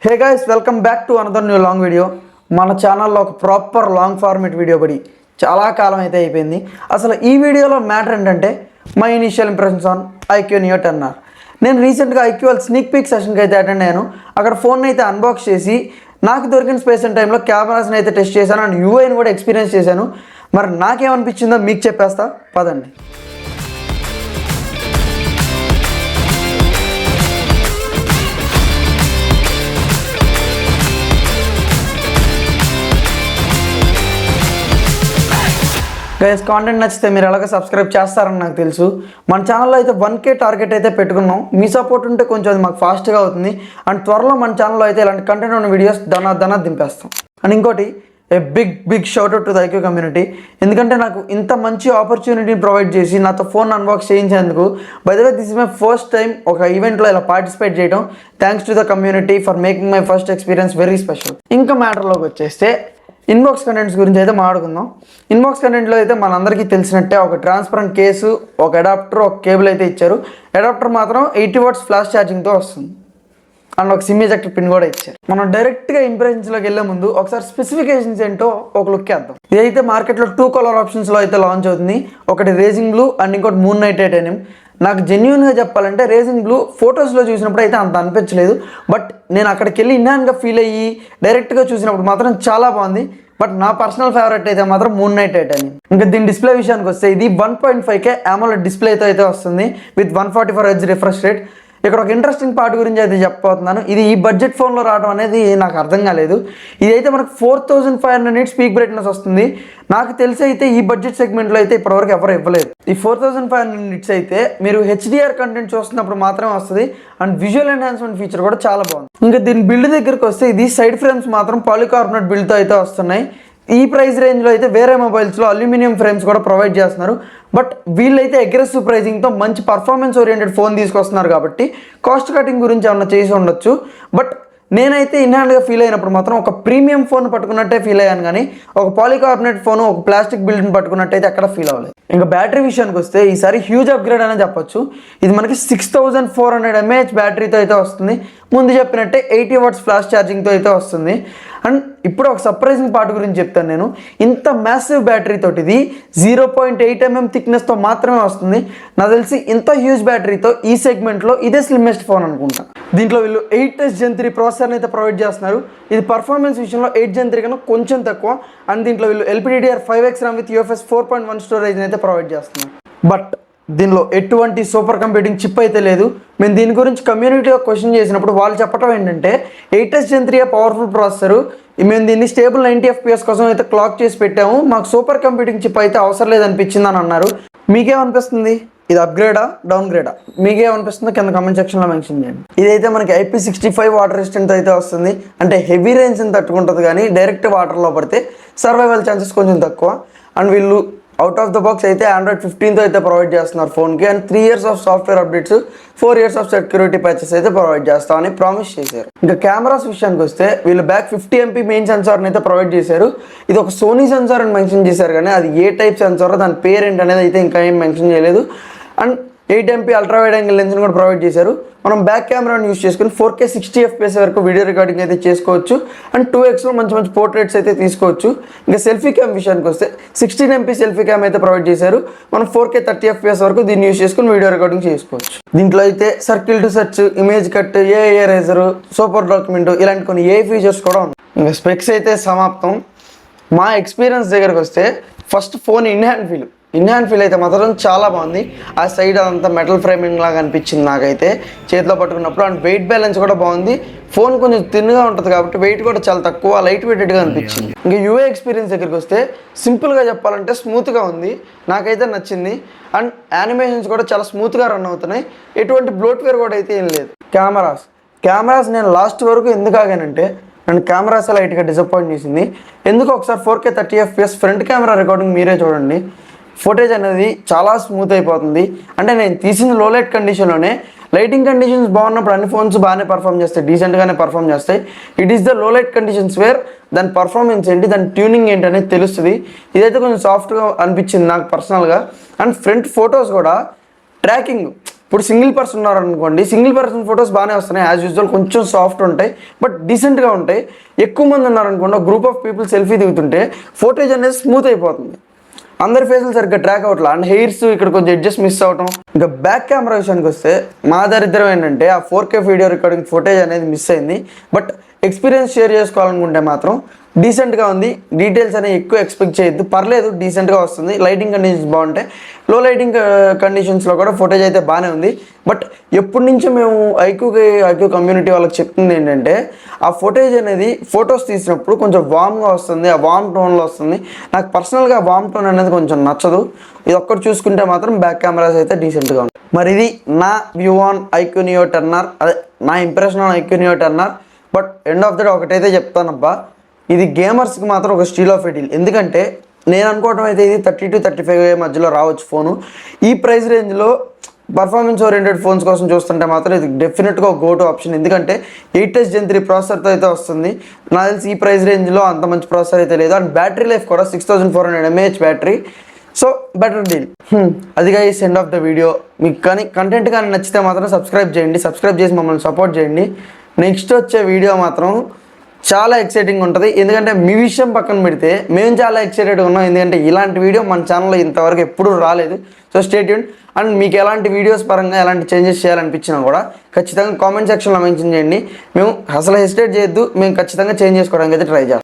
Hey guys, welcome back to another new long video. మన ఛానల్లో ఒక ప్రాపర్ లాంగ్ ఫార్మేట్ వీడియో పడి చాలా కాలం అయితే అయిపోయింది. అసలు ఈ వీడియోలో మ్యాటర్ ఏంటంటే my initial impressions on iQOO Neo 10R. నేను రీసెంట్గా ఐక్యూ వాళ్ళ స్నీక్ పీక్ సెషన్కి అయితే అటెండ్ అయ్యాను. అక్కడ ఫోన్ అయితే అన్బాక్స్ చేసి నాకు దొరికిన స్పేస్ అండ్ టైంలో కెమెరాస్ని అయితే టెస్ట్ చేశాను అండ్ యూఐని కూడా ఎక్స్పీరియన్స్ చేశాను. మరి నాకేమనిపించిందో మీకు చెప్పేస్తా, పదండి. గైస్, కాంటెంట్ నచ్చితే మీరు ఎలాగో సబ్స్క్రైబ్ చేస్తారని నాకు తెలుసు. మన ఛానల్లో అయితే 1K టార్గెట్ అయితే పెట్టుకున్నాం. మీ సపోర్ట్ ఉంటే కొంచెం అది మాకు ఫాస్ట్గా అవుతుంది. అండ్ త్వరలో మన ఛానల్లో అయితే ఇలాంటి కంటెంట్ ఉన్న వీడియోస్ దనా దింపేస్తాం. అండ్ ఇంకోటి, a big shout out to the iQOO community. ఎందుకంటే నాకు ఇంత మంచి ఆపర్చునిటీని ప్రొవైడ్ చేసి నాతో ఫోన్ అన్బాక్స్ చేయించేందుకు. By the way, this is my first time ఒక ఈవెంట్లో ఇలా పార్టిసిపేట్ చేయడం. Thanks to the community for making my first experience very special. ఇంకా మ్యాటర్లోకి వచ్చేస్తే ఇన్బాక్స్ కంటెంట్స్ గురించి అయితే మాట్లాడుకుందాం. ఇన్బాక్స్ కంటెంట్లో అయితే మనందరికీ తెలిసినట్టే ఒక ట్రాన్స్పరెంట్ కేసు, ఒక అడాప్టర్, ఒక కేబుల్ అయితే ఇచ్చారు. అడాప్టర్ మాత్రం 80 వాట్స్ ఫ్లాష్ ఛార్జింగ్తో వస్తుంది అండ్ ఒక సిమ్ ఎజెక్టర్ పిన్ కూడా ఇచ్చారు. మనం డైరెక్ట్గా ఇంప్రెషన్స్లోకి వెళ్ళే ముందు ఒకసారి స్పెసిఫికేషన్స్ ఏంటో ఒక లుక్ వేద్దాం. ఇదైతే మార్కెట్లో 2 కలర్ ఆప్షన్స్లో అయితే లాంచ్ అవుతుంది. ఒకటి రేసింగ్ బ్లూ అండ్ ఇంకోటి మూన్ నైట్ టైటానియం. నాకు జెన్యున్గా చెప్పాలంటే రేసింగ్ బ్లూ ఫొటోస్లో చూసినప్పుడు అయితే అంత అనిపించలేదు. బట్ నేను అక్కడికి వెళ్ళి ఇన్హాన్గా ఫీల్ అయ్యి డైరెక్ట్గా చూసినప్పుడు మాత్రం చాలా బాగుంది. బట్ నా పర్సనల్ ఫేవరెట్ అయితే మాత్రం మూన్ నైట్ టైటానియం. ఇంకా దీని డిస్ప్లే విషయానికి వస్తే ఇది 1.5K AMOLED డిస్ప్లేతో అయితే వస్తుంది విత్ 144 Hz రిఫ్రెష్ రేట్. ఇక్కడ ఒక ఇంట్రెస్టింగ్ పార్ట్ గురించి అయితే చెప్పబోతున్నాను. ఇది ఈ బడ్జెట్ ఫోన్లో రావడం అనేది నాకు అర్థం కాలేదు. ఇదైతే మనకు 4500 nits పీక్ బ్రైట్నెస్ వస్తుంది. నాకు తెలిసి అయితే ఈ బడ్జెట్ సెగ్మెంట్లో అయితే ఇప్పటివరకు ఎవరు ఇవ్వలేదు. ఈ 4500 nits అయితే మీరు HDR కంటెంట్ చూస్తున్నప్పుడు మాత్రమే వస్తుంది. అండ్ విజువల్ ఎన్హాన్స్మెంట్ ఫీచర్ కూడా చాలా బాగుంది. ఇంకా దీని బిల్డ్ దగ్గరికి వస్తే ఇది సైడ్ ఫ్రేమ్స్ మాత్రం పాలికార్బోనేట్ బిల్డ్తో అయితే వస్తున్నాయి. ఈ ప్రైస్ రేంజ్లో అయితే వేరే మొబైల్స్లో అల్యూమినియం ఫ్రేమ్స్ కూడా ప్రొవైడ్ చేస్తున్నారు. బట్ వీళ్ళైతే అగ్రెసివ్ ప్రైజింగ్తో మంచి పర్ఫార్మెన్స్ ఓరియంటెడ్ ఫోన్ తీసుకొస్తున్నారు కాబట్టి కాస్ట్ కటింగ్ గురించి ఏమన్నా చేసి ఉండొచ్చు. బట్ నేనైతే ఇన్హాండ్గా ఫీల్ అయినప్పుడు మాత్రం ఒక ప్రీమియం ఫోన్ పట్టుకున్నట్టే ఫీల్ అయ్యాను, కానీ ఒక పాలికార్బోనేట్ ఫోన్, ఒక ప్లాస్టిక్ బిల్డ్ని పట్టుకున్నట్టయితే ఎక్కడ ఫీల్ అవ్వలేదు. ఇంకా బ్యాటరీ విషయానికి వస్తే ఈసారి హ్యూజ్ అప్గ్రేడ్ అనే చెప్పొచ్చు. ఇది మనకి 6400 mAh బ్యాటరీతో అయితే వస్తుంది. ముందు చెప్పినట్టే 80 వాట్స్ ఫ్లాష్ ఛార్జింగ్తో అయితే వస్తుంది. అండ్ ఇప్పుడు ఒక సర్ప్రైజింగ్ పార్ట్ గురించి చెప్తాను నేను. ఇంత మ్యాసివ్ బ్యాటరీ తోటి ఇది 0.8 mm థిక్నెస్తో మాత్రమే వస్తుంది. నాకు తెలిసి ఇంత హ్యూజ్ బ్యాటరీతో ఈ సెగ్మెంట్లో ఇదే స్లిమ్మెస్ట్ ఫోన్ అనుకుంటా. దీంట్లో వీళ్ళు 8S Gen 3 ప్రాసెసర్ని అయితే ప్రొవైడ్ చేస్తున్నారు. ఇది పర్ఫార్మెన్స్ విషయంలో 8 Gen 3 కన్నా కొంచెం తక్కువ. అండ్ దీంట్లో వీళ్ళు LPDDR5X RAM విత్ UFS 4.1 స్టోరేజ్ని అయితే ప్రొవైడ్ చేస్తున్నారు. బట్ దీనిలో ఎటువంటి సూపర్ కంప్యూటింగ్ చిప్ అయితే లేదు. మేము దీని గురించి కమ్యూనిటీలో క్వశ్చన్ చేసినప్పుడు వాళ్ళు చెప్పడం ఏంటంటే 8S Gen 3 పవర్ఫుల్ ప్రాసెసరు, మేము దీన్ని స్టేబుల్ 90 FPS కోసం అయితే క్లాక్ చేసి పెట్టాము, మాకు సూపర్ కంప్యూటింగ్ చిప్ అయితే అవసరం లేదనిపించింది అని అన్నారు. మీకేమనిపిస్తుంది? ఇది అప్గ్రేడా, డౌన్ గ్రేడా? మీకేమనిపిస్తుందో కింద కమెంట్ సెక్షన్లో మెన్షన్ చేయండి. ఇదైతే మనకి IP65 వాటర్ రెసిస్టెంట్ అయితే వస్తుంది. అంటే హెవీ రేంజ్ని తట్టుకుంటుంది, కానీ డైరెక్ట్ వాటర్లో పడితే సర్వైవల్ ఛాన్సెస్ కొంచెం తక్కువ. అండ్ వీళ్ళు అవుట్ ఆఫ్ ద బాక్స్ అయితే Android 15తో అయితే ప్రొవైడ్ చేస్తున్నారు ఫోన్కి. And 3 years of software updates, 4 years of security patches అయితే ప్రొవైడ్ చేస్తామని ప్రామిస్ చేశారు. ఇంకా కెమెరాస్ విషయానికి వస్తే వీళ్ళు బ్యాక్ 50 MP మెయిన్ సెన్సార్ని అయితే ప్రొవైడ్ చేశారు. ఇది ఒక సోనీ సెన్సార్ అని మెన్షన్ చేశారు, కానీ అది ఏ టైప్ సెన్సారో దాని పేరు ఏంటనేది అయితే ఇంకా ఏం మెన్షన్ చేయలేదు. And 8 MP ultra wide angle లెన్స్ని కూడా ప్రొవైడ్ చేశారు. మనం బ్యాక్ కెమెరాని యూస్ చేసుకుని 4K 60 FPS వరకు వీడియో రికార్డింగ్ అయితే చేసుకోవచ్చు. అండ్ 2Xలో మంచి పోర్ట్రేట్స్ అయితే తీసుకోవచ్చు. ఇంకా సెల్ఫీ క్యామ్ విషయానికి వస్తే 16 MP సెల్ఫీ క్యామ్ అయితే ప్రొవైడ్ చేశారు. మనం 4K 30 FPS వరకు దీన్ని యూస్ చేసుకుని వీడియో రికార్డింగ్ చేసుకోవచ్చు. దీంట్లో అయితే circle to search, image cut, AI eraser, super document ఇలాంటి కొన్ని AI ఫీచర్స్ కూడా ఉన్నాయి. ఇంకా స్పెక్స్ అయితే సమాప్తం. మా ఎక్స్పీరియన్స్ దగ్గరకు వస్తే first phone in hand feel అయితే మాత్రం చాలా బాగుంది. ఆ సైడ్ అదంతా మెటల్ ఫ్రేమింగ్ లాగా అనిపించింది నాకైతే చేతిలో పట్టుకున్నప్పుడు. అండ్ వెయిట్ బ్యాలెన్స్ కూడా బాగుంది. ఫోన్ కొంచెం థిన్గా ఉంటుంది కాబట్టి వెయిట్ కూడా చాలా తక్కువ, లైట్ వెయిటెడ్గా అనిపించింది. ఇంకా యూఐ ఎక్స్పీరియన్స్ దగ్గరికి వస్తే సింపుల్గా చెప్పాలంటే స్మూత్గా ఉంది, నాకైతే నచ్చింది. అండ్ యానిమేషన్స్ కూడా చాలా స్మూత్గా రన్ అవుతున్నాయి. ఎటువంటి బ్లోట్వేర్ కూడా అయితే ఏం లేదు. కెమెరాస్ నేను లాస్ట్ వరకు ఎందుకు ఆగానంటే నన్ను కెమెరాస్ లైట్గా డిసప్పాయింట్ చేసింది. ఎందుకు ఒకసారి 4K 30 FPS front camera recording మీరే చూడండి. ఫుటేజ్ అనేది చాలా స్మూత్ అయిపోతుంది. అంటే నేను తీసిన లో లైట్ కండిషన్లోనే, లైటింగ్ కండిషన్స్ బాగున్నప్పుడు అన్ని ఫోన్స్ బాగానే పర్ఫామ్ చేస్తాయి, డీసెంట్గానే పర్ఫామ్ చేస్తాయి. It is the low light conditions wear దాని పర్ఫార్మెన్స్ ఏంటి, దాని ట్యూనింగ్ ఏంటి అనేది తెలుస్తుంది. ఇదైతే కొంచెం సాఫ్ట్గా అనిపించింది నాకు పర్సనల్గా. అండ్ ఫ్రంట్ ఫొటోస్ కూడా ట్రాకింగ్ ఇప్పుడు సింగిల్ పర్సన్ ఉన్నారనుకోండి, సింగిల్ పర్సన్ ఫొటోస్ బాగానే వస్తున్నాయి యాజ్ యూజువల్, కొంచెం సాఫ్ట్ ఉంటాయి బట్ డీసెంట్గా ఉంటాయి. ఎక్కువ మంది ఉన్నారనుకోండి, గ్రూప్ ఆఫ్ పీపుల్ సెల్ఫీ దిగుతుంటే ఫోటేజ్ అనేది స్మూత్ అయిపోతుంది, అందరి ఫేసులు సరిగ్గా ట్రాక్ అవ్వట్లా, అండ్ హెయిర్స్ ఇక్కడ కొంచెం అడ్జస్ట్ మిస్ అవటం. ఇంకా బ్యాక్ కెమెరా విషయానికి వస్తే మా దరిద్రం ఏంటంటే ఆ 4K వీడియో రికార్డింగ్ ఫుటేజ్ అనేది మిస్ అయింది. బట్ ఎక్స్పీరియన్స్ షేర్ చేసుకోవాలనుకుంటే మాత్రం డీసెంట్గా ఉంది, డీటెయిల్స్ అనేవి ఎక్కువ ఎక్స్పెక్ట్ చేయొద్దు, పర్లేదు డీసెంట్గా వస్తుంది. లైటింగ్ కండిషన్స్ బాగుంటాయి, లో లైటింగ్ కండిషన్స్లో కూడా ఫుటేజ్ అయితే బాగానే ఉంది. బట్ ఎప్పటి నుంచో మేము ఐక్యూ కమ్యూనిటీ వాళ్ళకి చెప్తుంది ఏంటంటే ఆ ఫుటేజ్ అనేది ఫొటోస్ తీసినప్పుడు కొంచెం వామ్గా వస్తుంది, ఆ వామ్ టోన్లో వస్తుంది. నాకు పర్సనల్గా వామ్ టోన్ అనేది కొంచెం నచ్చదు. ఇది ఒక్కటి చూసుకుంటే మాత్రం బ్యాక్ కెమెరాస్ అయితే డీసెంట్గా ఉంటాయి. మరి ఇది నా view on iQOO Neo 10R, అదే నా impression on iQOO Neo 10R. But end of the day ఒకటైతే చెప్తానబ్బా, ఇది గేమర్స్కి మాత్రం ఒక స్టీల్ ఆఫ్ ఎ డీల్. ఎందుకంటే నేను అనుకోవడం అయితే ఇది 30 to 35 మధ్యలో రావచ్చు ఫోను. ఈ ప్రైస్ రేంజ్లో పర్ఫార్మెన్స్ ఓరియంటెడ్ ఫోన్స్ కోసం చూస్తుంటే మాత్రం ఇది డెఫినెట్గా గో టు ఆప్షన్. ఎందుకంటే 8S Gen 3 ప్రాసెసర్తో అయితే వస్తుంది. నాకు తెలిసి ఈ ప్రైస్ రేంజ్లో అంత మంచి ప్రాసెసర్ అయితే లేదు. అండ్ బ్యాటరీ లైఫ్ కూడా 6400 mAh battery, so better deal. అది guys end of the video. మీకు కానీ కంటెంట్ కానీ నచ్చితే మాత్రం సబ్స్క్రైబ్ చేయండి, సబ్స్క్రైబ్ చేసి మమ్మల్ని సపోర్ట్ చేయండి. నెక్స్ట్ వచ్చే వీడియో మాత్రం చాలా ఎక్సైటింగ్ ఉంటుంది. ఎందుకంటే మీ విషయం పక్కన పెడితే మేము చాలా ఎక్సైటెడ్గా ఉన్నాం, ఎందుకంటే ఇలాంటి వీడియో మన ఛానల్లో ఇంతవరకు ఎప్పుడూ రాలేదు. So stay tuned. అండ్ మీకు ఎలాంటి వీడియోస్ పరంగా ఎలాంటి చేంజెస్ చేయాలనిపించినా కూడా ఖచ్చితంగా కామెంట్ సెక్షన్లో మెన్షన్ చేయండి. మేము అసలు హెసిటేట్ చేయొద్దు, మేము ఖచ్చితంగా చేంజ్ చేసుకోవడానికి అయితే ట్రై చేస్తాం.